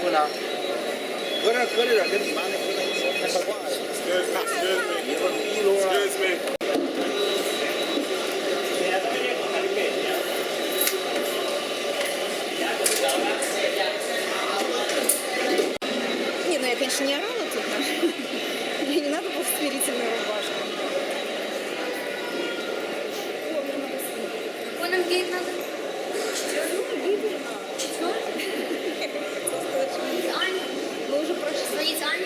이쁘나? 거리라 그렇게 많이 보다. Excuse me. Не, ну я, конечно, не орала тут, но мне не надо было в смирительную рубашку. Вон нам гейт надо. Четвертый? Аня. Вы уже прошли. Звонить Ане.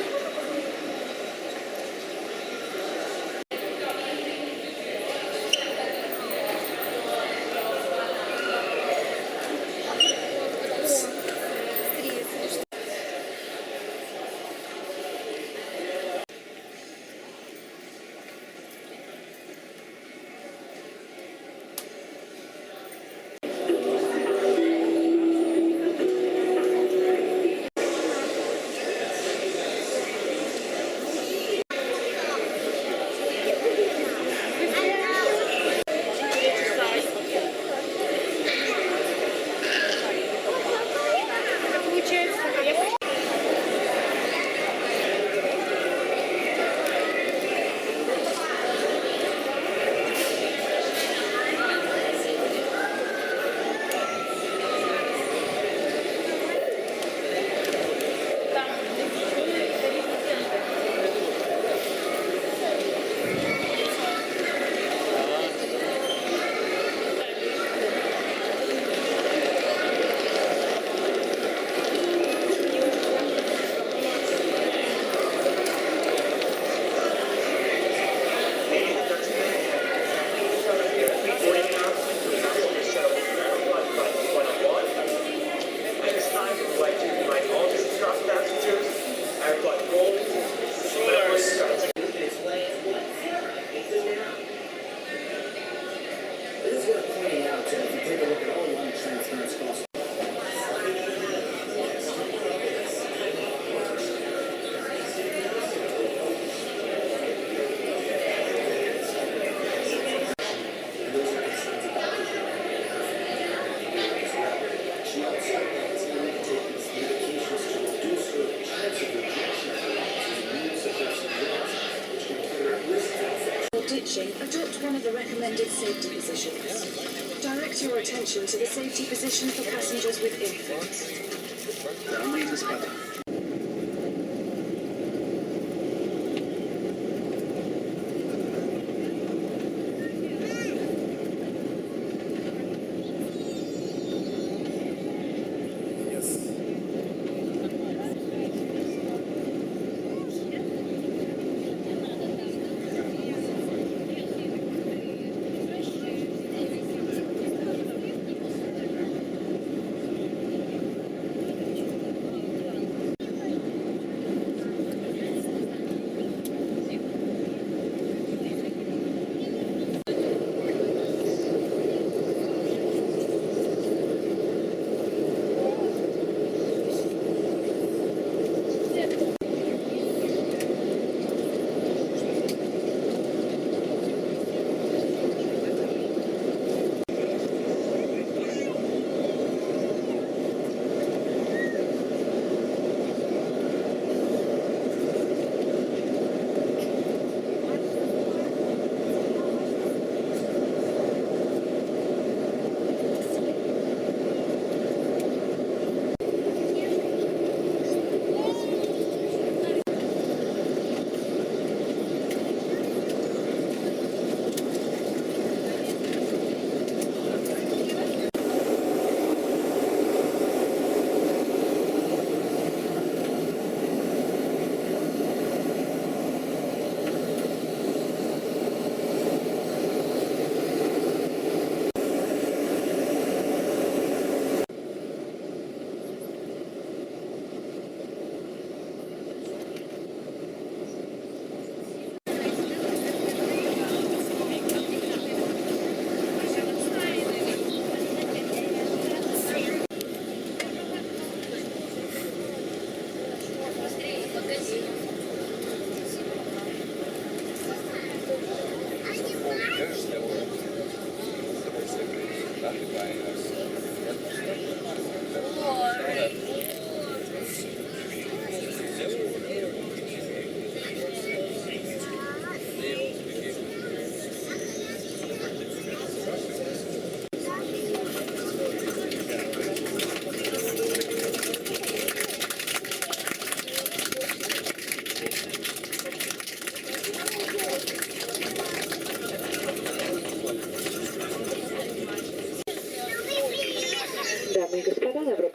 Adopt one of the recommended safety positions. Direct your attention to the safety position for passengers with infants.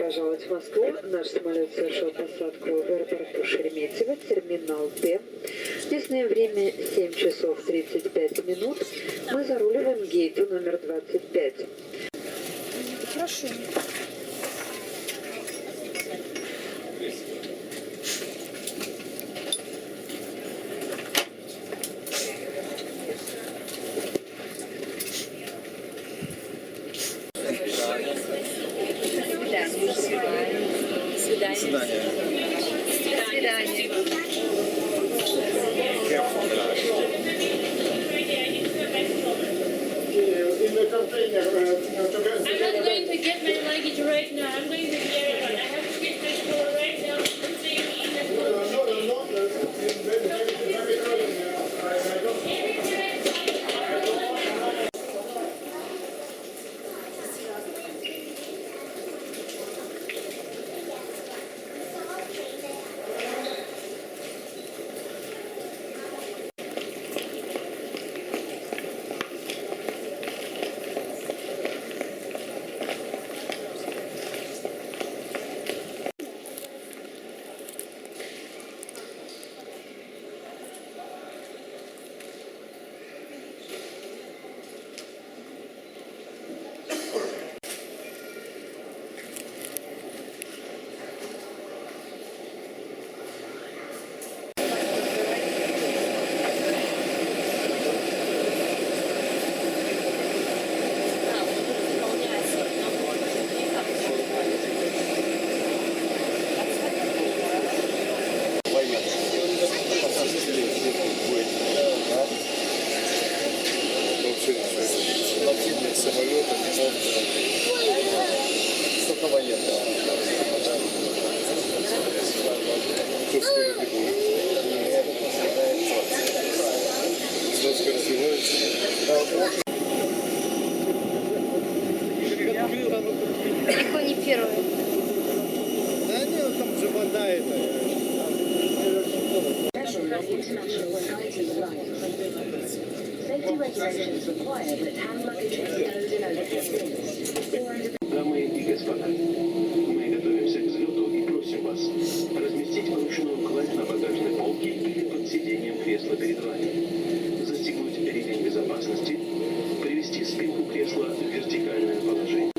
пожаловать в Москву. Наш самолет совершил посадку в аэропорту Шереметьево, терминал Т. Местное время 7 часов 35 минут. Мы заруливаем к гейту номер 25. Прошу. Свидание. Свидание. I'm not going to get my luggage right now. I'm going to the airport. I have to get my car right now. Самолета, только военного. Жестко развивается. Далеко не первый. Да нет, там же вода это. Safety regulations require that hand luggage is stowed in overhead bins. Дамы и господа, мы готовимся к взлету и просим вас разместить вручную кладь на багажной полке или под сиденьем кресла перед вами, застегнуть ремень безопасности, привести спинку кресла в вертикальное положение.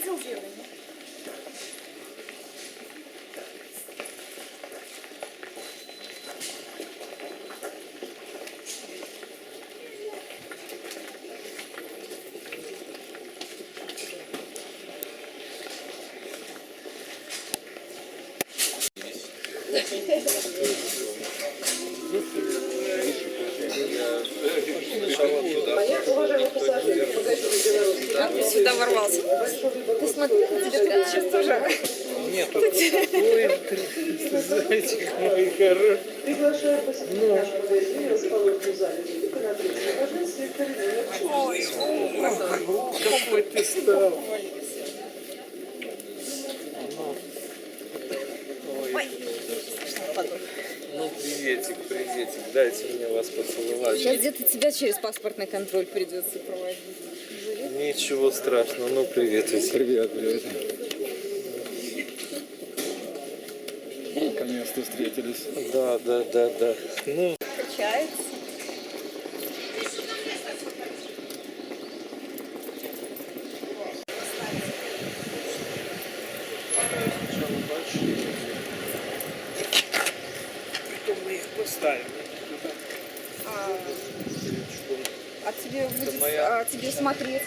Лицензирование. Как ты сюда ворвался? Ты смотри, тебе сейчас тоже... Нет, ой, зайчик мой хороший. Приглашаю посетить наш магазин, расположенный в зале Великой на третьем этаже, секторе номер 4. Какой ты стал. Ну, приветик, приветик. Дайте мне вас поцеловать. Сейчас где-то тебя через паспортный контроль придется проводить. Ничего страшного. Ну, привет, Витя. Привет, привет. Наконец-то встретились. Да. Ну, Качается. потом мы их поставим. А тебе, моя- а тебе смотреть?